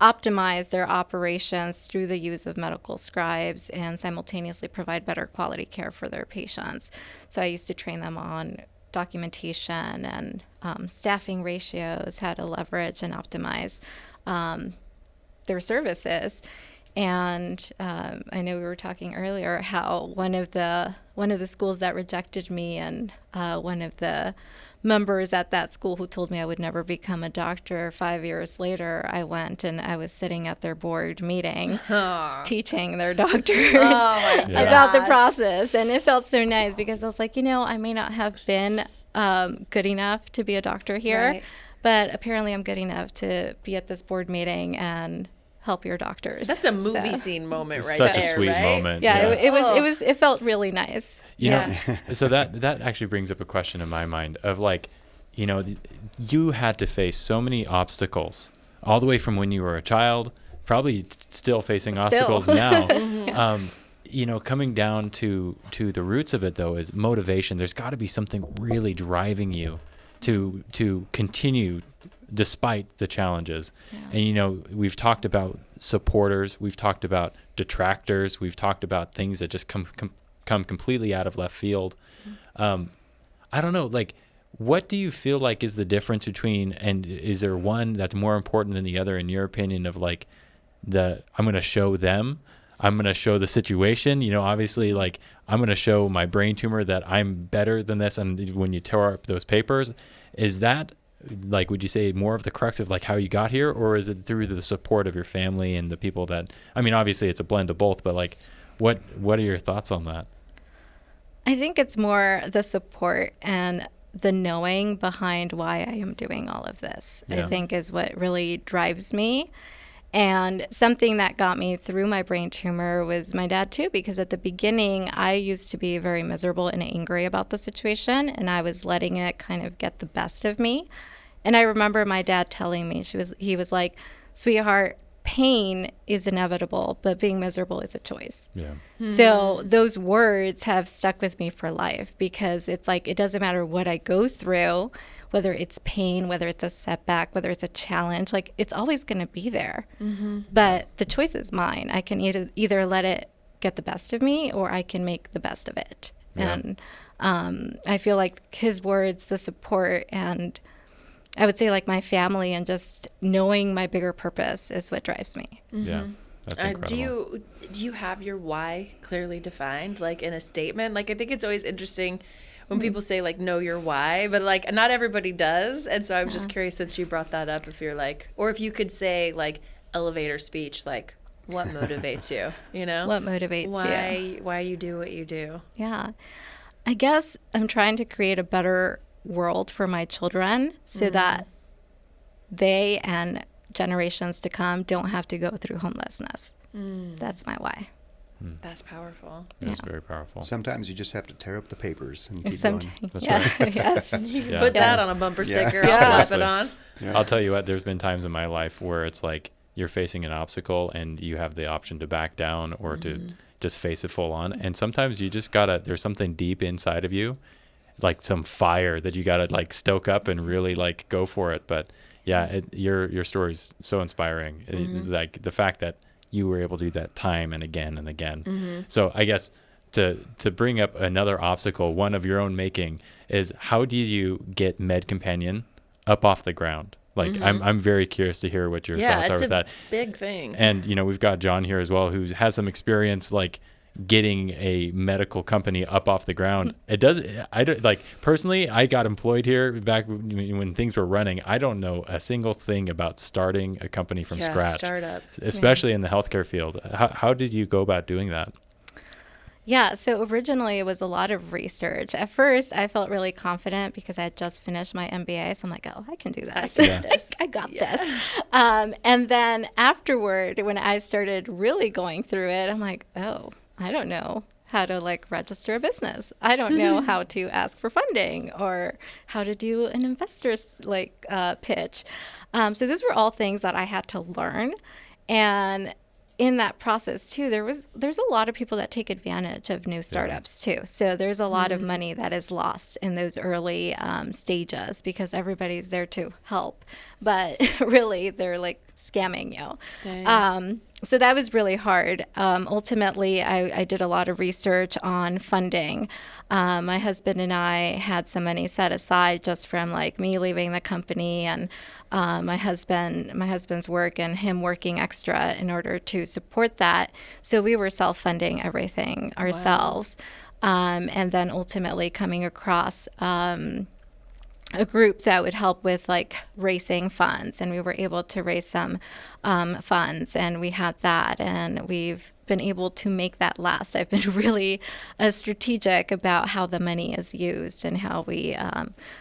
optimize their operations through the use of medical scribes and simultaneously provide better quality care for their patients. So I used to train them on documentation and staffing ratios, how to leverage and optimize their services. And I know we were talking earlier how one of the schools that rejected me and one of the members at that school who told me I would never become a doctor, 5 years later, I went and I was sitting at their board meeting teaching their doctors about the process. And it felt so nice because I was like, I may not have been good enough to be a doctor here, Right. but apparently I'm good enough to be at this board meeting and help your doctors. That's a movie scene moment right Such there, a sweet right? moment. Yeah, it felt really nice. So that actually brings up a question in my mind of like, you had to face so many obstacles all the way from when you were a child, probably still facing obstacles now. Coming down to the roots of it though is motivation. There's got to be something really driving you to continue despite the challenges. And we've talked about supporters, we've talked about detractors, we've talked about things that just come completely out of left field. I don't know, like, what do you feel like is the difference between, and is there one that's more important than the other in your opinion of like I'm going to show them, I'm going to show the situation, obviously like I'm going to show my brain tumor that I'm better than this. And when you tear up those papers, is that like, would you say more of the crux of like how you got here, or is it through the support of your family and the people that, obviously it's a blend of both, but like what are your thoughts on that? I think it's more the support and the knowing behind why I am doing all of this, I think is what really drives me. And something that got me through my brain tumor was my dad too, because at the beginning I used to be very miserable and angry about the situation, and I was letting it kind of get the best of me. And I remember my dad telling me, he was like, sweetheart, pain is inevitable, but being miserable is a choice. Yeah. So those words have stuck with me for life, because it's like, it doesn't matter what I go through, whether it's pain, whether it's a setback, whether it's a challenge, like it's always going to be there. But the choice is mine. I can either let it get the best of me, or I can make the best of it. Yeah. And I feel like his words, the support, and I would say like my family, and just knowing my bigger purpose is what drives me. Yeah. That's incredible. Do you have your why clearly defined, like in a statement? Like, I think it's always interesting when people say like, know your why, but like not everybody does. And so I was just curious, since you brought that up, if you're like, or if you could say like elevator speech, like what motivates you, you know? What motivates you? Why you do what you do. Yeah. I guess I'm trying to create a better world for my children, so that they and generations to come don't have to go through homelessness. That's my why. That's powerful. That's very powerful. Sometimes you just have to tear up the papers and keep Sometimes, going. That's right. Yes. You can Yeah. put that on a bumper sticker. I'll slap it on. I'll tell you what, there's been times in my life where it's like you're facing an obstacle and you have the option to back down or to just face it full on. And sometimes you just there's something deep inside of you, like some fire that you gotta like stoke up and really like go for it. But yeah, your story is so inspiring. Like the fact that you were able to do that time and again and again. So I guess to bring up another obstacle, one of your own making, is how do you get Med Companion up off the ground? Like I'm very curious to hear what your thoughts are with that. Big thing. And we've got John here as well, who has some experience like getting a medical company up off the ground. Personally, I got employed here back when things were running. I don't know a single thing about starting a company from scratch, startup, especially in the healthcare field. How did you go about doing that? Yeah, so originally it was a lot of research. At first, I felt really confident because I had just finished my MBA. So I'm like, oh, I can do this. I got this. And then afterward, when I started really going through it, I'm like, oh, I don't know how to like register a business. I don't know how to ask for funding or how to do an investor's pitch. So those were all things that I had to learn. And in that process too, there's a lot of people that take advantage of new startups too. So there's a lot of money that is lost in those early stages because everybody's there to help, but really they're like scamming you. So that was really hard. Ultimately, I did a lot of research on funding. My husband and I had some money set aside just from like me leaving the company and my husband's work and him working extra in order to support that. So we were self-funding everything ourselves. And then ultimately coming across a group that would help with like raising funds, and we were able to raise some funds, and we had that, and we've been able to make that last. I've been really strategic about how the money is used and how we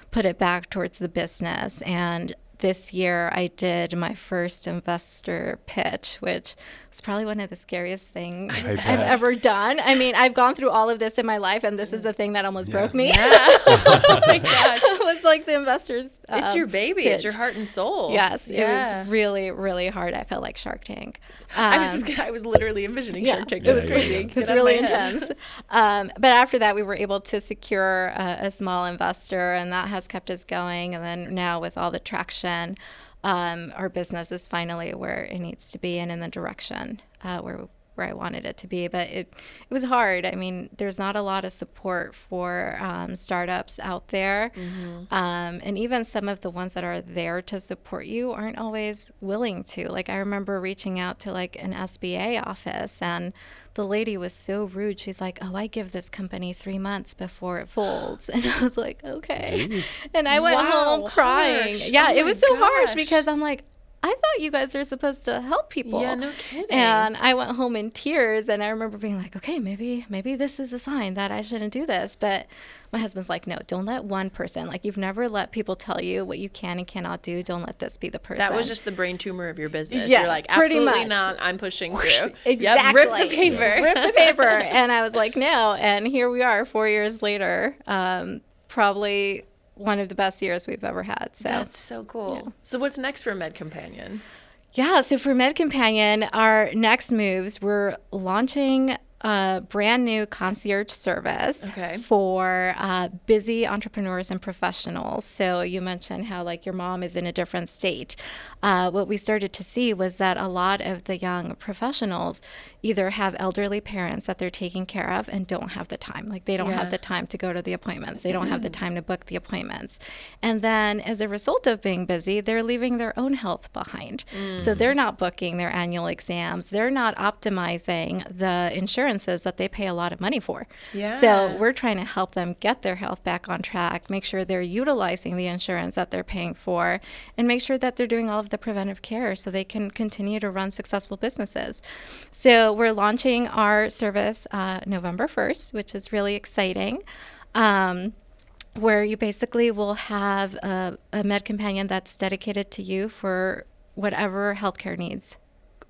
put it back towards the business. And this year I did my first investor pitch, which was probably one of the scariest things I've ever done. I mean, I've gone through all of this in my life, and this is the thing that almost broke me. Oh my gosh. It was like the investors it's your baby. pitch. It's your heart and soul. Yes, it was really, really hard. I felt like Shark Tank. I was literally envisioning Shark Tank. It was crazy. crazy. It was really intense. But after that, we were able to secure a small investor, and that has kept us going. And then now with all the traction, our business is finally where it needs to be and in the direction where I wanted it to be. But it was hard. I mean, there's not a lot of support for startups out there. And even some of the ones that are there to support you aren't always willing to. Like I remember reaching out to like an SBA office, and the lady was so rude. She's like, oh, I give this company 3 months before it folds. And I was like, okay. Jeez. And I went home crying. Harsh. Yeah, Oh it was so my harsh gosh. because I'm like, I thought you guys are supposed to help people. Yeah, no kidding. And I went home in tears, and I remember being like, okay, maybe this is a sign that I shouldn't do this. But my husband's like, no, don't let one person, like you've never let people tell you what you can and cannot do. Don't let this be the person. That was just the brain tumor of your business. Yeah, You're like, pretty absolutely much. not. I'm pushing through. Exactly. Yep, rip the paper. Rip the paper. And I was like, no. And here we are 4 years later, probably one of the best years we've ever had. So That's so cool. Yeah. So what's next for Med Companion? Yeah, so for Med Companion, our next moves, we're launching a brand new concierge service for busy entrepreneurs and professionals. So you mentioned how like your mom is in a different state. What we started to see was that a lot of the young professionals either have elderly parents that they're taking care of and don't have the time. Like they don't have the time to go to the appointments. They don't have the time to book the appointments. And then as a result of being busy, they're leaving their own health behind. So they're not booking their annual exams. They're not optimizing the insurances that they pay a lot of money for. Yeah. So we're trying to help them get their health back on track, make sure they're utilizing the insurance that they're paying for, and make sure that they're doing all of the preventive care so they can continue to run successful businesses. So we're launching our service November 1st, which is really exciting, where you basically will have a Med Companion that's dedicated to you for whatever healthcare needs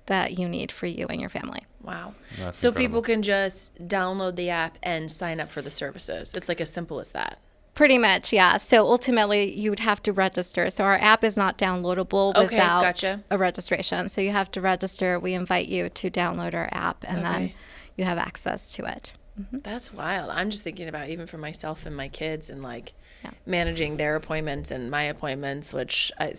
that you need for you and your family. Wow. That's So incredible. people can just download the app and sign up for the services. It's like as simple as that. Pretty much, yeah. So ultimately, you would have to register. So our app is not downloadable without a registration. So you have to register. We invite you to download our app, and then you have access to it. That's wild. I'm just thinking about even for myself and my kids and like managing their appointments and my appointments, which I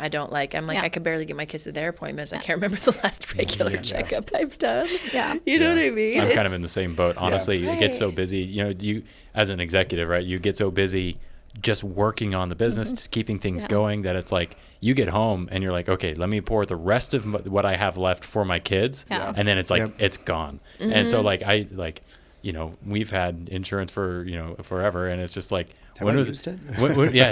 don't like. I'm like, I could barely get my kids to their appointments. I can't remember the last regular checkup I've done. Yeah. You know what I mean? I'm kind of in the same boat. Honestly, you get so busy, you as an executive, right? You get so busy just working on the business, just keeping things going, that it's like you get home and you're like, okay, let me pour the rest of what I have left for my kids. And then it's like, it's gone. And so we've had insurance for, forever. And it's just like, have I used it?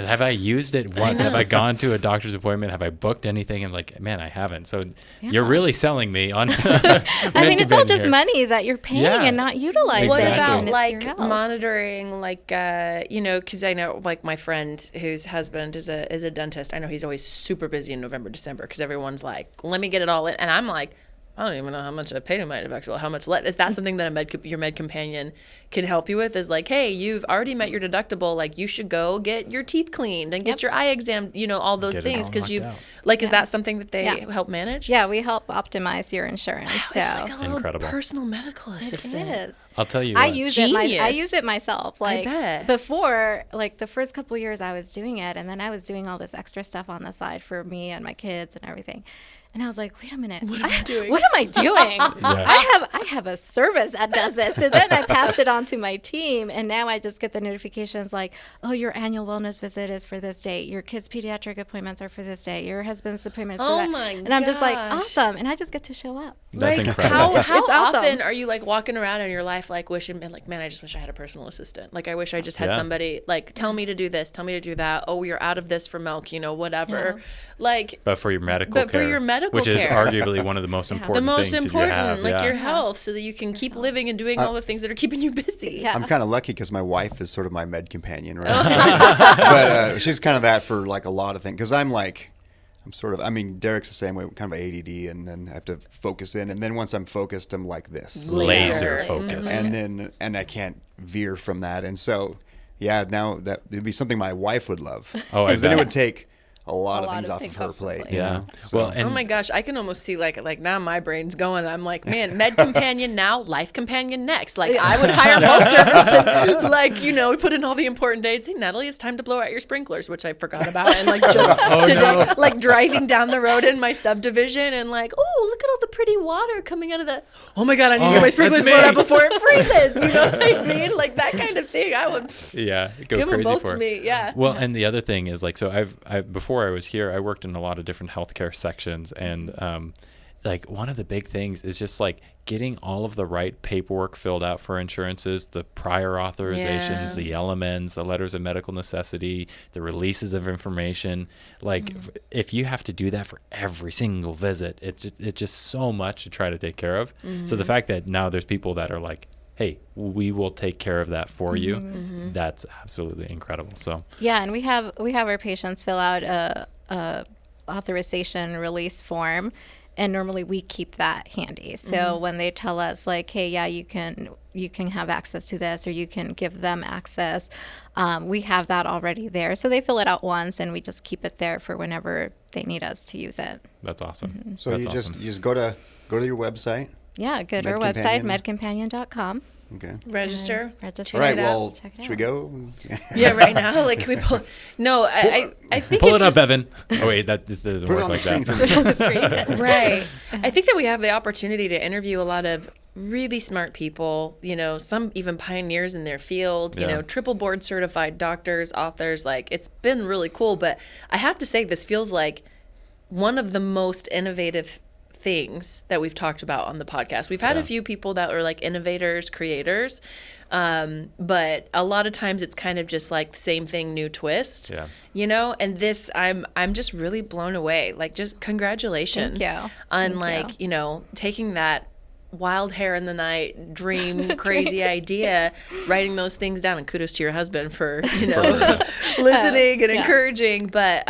Have I used it once? Have I gone to a doctor's appointment? Have I booked anything? I'm like, man, I haven't. So you're really selling me on. I mean, it's all just money that you're paying and not utilizing. What Exactly. about like monitoring, like, because I know like my friend whose husband is a dentist. I know he's always super busy in November, December, because everyone's like, let me get it all in. And I'm like, I don't even know how much I paid in my deductible. How much left? Is that something that your Med Companion can help you with? Is like, hey, you've already met your deductible. Like, you should go get your teeth cleaned and get your eye exam. All those things because you've like. Is that something that they help manage? Yeah, we help optimize your insurance. So it's like a little Incredible. personal medical assistant. It is. I'll tell you. I what. use it myself. Like bet. before, like the first couple of years I was doing it, and then I was doing all this extra stuff on the side for me and my kids and everything. And I was like, wait a minute. What am I doing? What am I doing? I have a service that does this. So then I passed it on to my team, and now I just get the notifications like, oh, your annual wellness visit is for this date. Your kids' pediatric appointments are for this date. Your husband's appointment is for that. Oh my And I'm just like, awesome. And I just get to show up. That's like incredible. how It's awesome. often are you like walking around in your life like wishing, like, man, I just wish I had a personal assistant. Like, I wish I just had somebody like tell me to do this, tell me to do that. Oh, you're out of this for milk, whatever. Yeah. like. But for your medical care. For your medical which care. Is arguably one of the most important the most things important, that you have. like your health, so that you can keep living and doing all the things that are keeping you busy. Yeah. I'm kind of lucky because my wife is sort of my Med Companion, right? But she's kind of that for like a lot of things. Because I'm sort of, Derek's the same way, kind of ADD, and then I have to focus in. And then once I'm focused, I'm like this. Laser focus. And I can't veer from that. And so, now that it'd be something my wife would love. Oh, I because then it bet. would take a lot of things off of her plate. Yeah. So. Well, and Oh my gosh, I can almost see like now my brain's going. I'm like, man, Med Companion now, Life Companion next. Like I would hire both services. Like put in all the important dates. Hey, Natalie, it's time to blow out your sprinklers, which I forgot about. And like just today, like driving down the road in my subdivision, and like, oh, look at all the pretty water coming out of the. Oh my God, I need to get my sprinklers blown out before it freezes. You know what I mean? Like that kind of thing. I would. go give them crazy both for to it. me. Yeah. Well, and the other thing is like, so I've before I was here, I worked in a lot of different healthcare sections, and like one of the big things is just like getting all of the right paperwork filled out for insurances, the prior authorizations, the LMNs, the letters of medical necessity, the releases of information. Like if you have to do that for every single visit, it's just so much to try to take care of. So the fact that now there's people that are like, hey, we will take care of that for you, that's absolutely incredible. So yeah, and we have our patients fill out a authorization release form, and normally we keep that handy. So when they tell us like, hey, yeah, you can have access to this, or you can give them access, we have that already there. So they fill it out once, and we just keep it there for whenever they need us to use it. that's awesome. So That's you awesome. just go to your website. Yeah, go to our website, medcompanion.com. Okay. Register. Register. All right. it out. Well, Check it should we out. go? Yeah, right now, like we pull. No, I think Pull it's it up, just, Evan. Oh wait, this doesn't Put it work on the like screen that. for me. On the screen. Right. I think that we have the opportunity to interview a lot of really smart people, you know, some even pioneers in their field, you Yeah. know, triple board certified doctors, authors. Like, it's been really cool. But I have to say, this feels like one of the most innovative things that we've talked about on the podcast. We've had a few people that are like innovators, creators, but a lot of times it's kind of just like the same thing, new twist. Yeah. You know, and this, I'm just really blown away. Like, just congratulations Thank you. on Thank like, you. you know, taking that wild hair in the night dream crazy idea, writing those things down, and kudos to your husband for, you know, listening and encouraging. But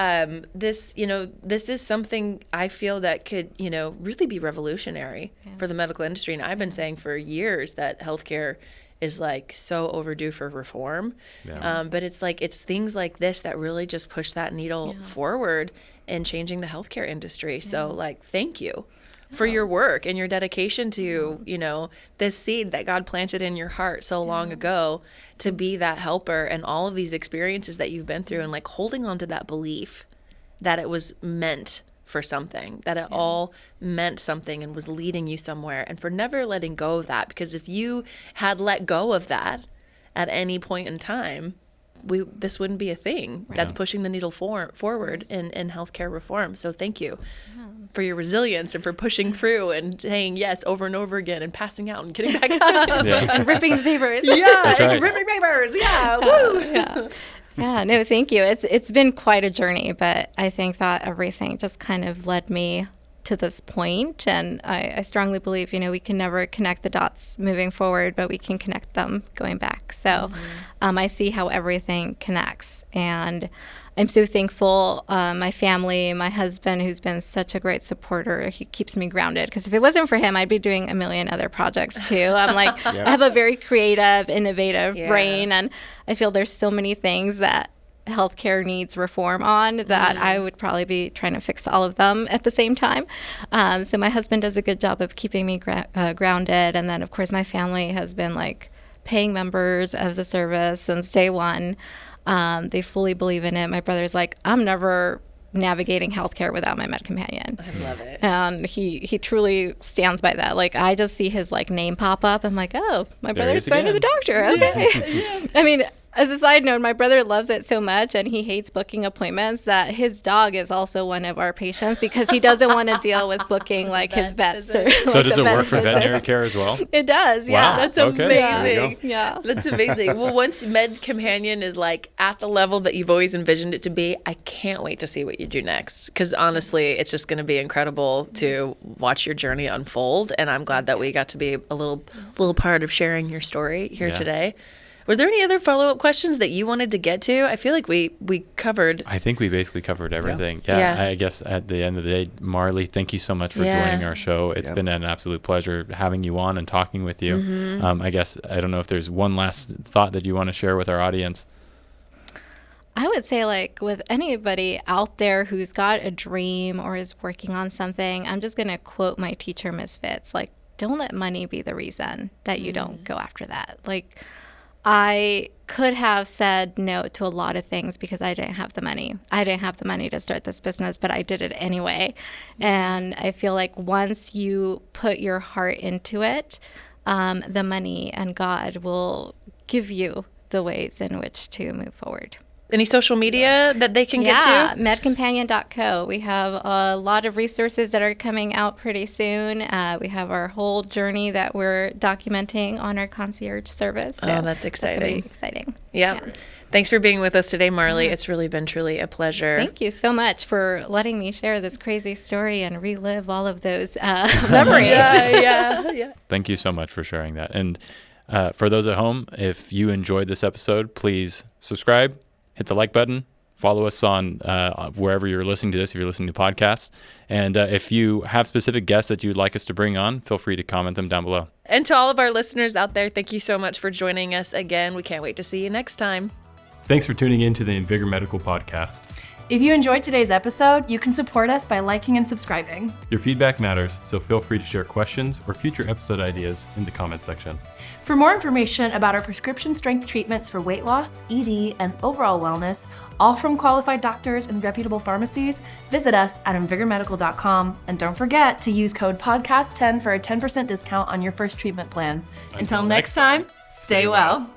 this, you know, this is something I feel that could, you know, really be revolutionary for the medical industry. And I've been saying for years that healthcare is like so overdue for reform. Yeah. But it's like, it's things like this that really just push that needle forward in changing the healthcare industry. So like, thank you for your work and your dedication to, you know, this seed that God planted in your heart so long ago to be that helper, and all of these experiences that you've been through, and like holding on to that belief that it was meant for something, that it all meant something and was leading you somewhere, and for never letting go of that. Because if you had let go of that at any point in time, this wouldn't be a thing that's pushing the needle forward in healthcare reform. So thank you for your resilience and for pushing through and saying yes over and over again and passing out and getting back up And ripping the papers. That's right. ripping papers. Yeah, woo. Yeah, no, thank you. It's been quite a journey, but I think that everything just kind of led me to this point, and I strongly believe, you know, we can never connect the dots moving forward, but we can connect them going back. So I see how everything connects, and I'm so thankful. My family, my husband, who's been such a great supporter, he keeps me grounded, because if it wasn't for him, I'd be doing a million other projects too. I'm like, I have a very creative, innovative brain, and I feel there's so many things that healthcare needs reform on that I would probably be trying to fix all of them at the same time. So my husband does a good job of keeping me grounded. And then, of course, my family has been like paying members of the service since day one. They fully believe in it. My brother's like, I'm never navigating healthcare without my med companion. I love it. And he truly stands by that. Like, I just see his like name pop up. I'm like, oh, my There brother's he is going to the again. doctor. Okay. I mean, as a side note, my brother loves it so much, and he hates booking appointments, that his dog is also one of our patients, because he doesn't want to deal with booking like his vets. Or, So like, does the it work for vet veterinary visits. care as well? It does, Wow. yeah. That's Okay. There you amazing. go. Yeah. That's amazing. Well, once Med Companion is like at the level that you've always envisioned it to be, I can't wait to see what you do next. Because honestly, it's just going to be incredible to watch your journey unfold. And I'm glad that we got to be a little part of sharing your story here today. Were there any other follow-up questions that you wanted to get to? I feel like we covered. I think we basically covered everything. Yeah. I guess at the end of the day, Marly, thank you so much for joining our show. It's been an absolute pleasure having you on and talking with you. I guess, I don't know if there's one last thought that you want to share with our audience. I would say, like, with anybody out there who's got a dream or is working on something, I'm just going to quote my teacher, Miss Fitz, like, don't let money be the reason that you don't go after that. Like, I could have said no to a lot of things because I didn't have the money. I didn't have the money to start this business, but I did it anyway. And I feel like once you put your heart into it, the money and God will give you the ways in which to move forward. Any social media that they can get to? Yeah, medcompanion.co. We have a lot of resources that are coming out pretty soon. We have our whole journey that we're documenting on our concierge service. So that's exciting. That's gonna be exciting. Yeah. Thanks for being with us today, Marly. It's really been truly a pleasure. Thank you so much for letting me share this crazy story and relive all of those memories. Yeah. Thank you so much for sharing that. And for those at home, if you enjoyed this episode, please subscribe, hit the like button, follow us on wherever you're listening to this, if you're listening to podcasts. And if you have specific guests that you'd like us to bring on, feel free to comment them down below. And to all of our listeners out there, thank you so much for joining us again. We can't wait to see you next time. Thanks for tuning in to the Invigor Medical Podcast. If you enjoyed today's episode, you can support us by liking and subscribing. Your feedback matters, so feel free to share questions or future episode ideas in the comment section. For more information about our prescription strength treatments for weight loss, ED, and overall wellness, all from qualified doctors and reputable pharmacies, visit us at invigormedical.com. And don't forget to use code PODCAST10 for a 10% discount on your first treatment plan. Until next time, stay well.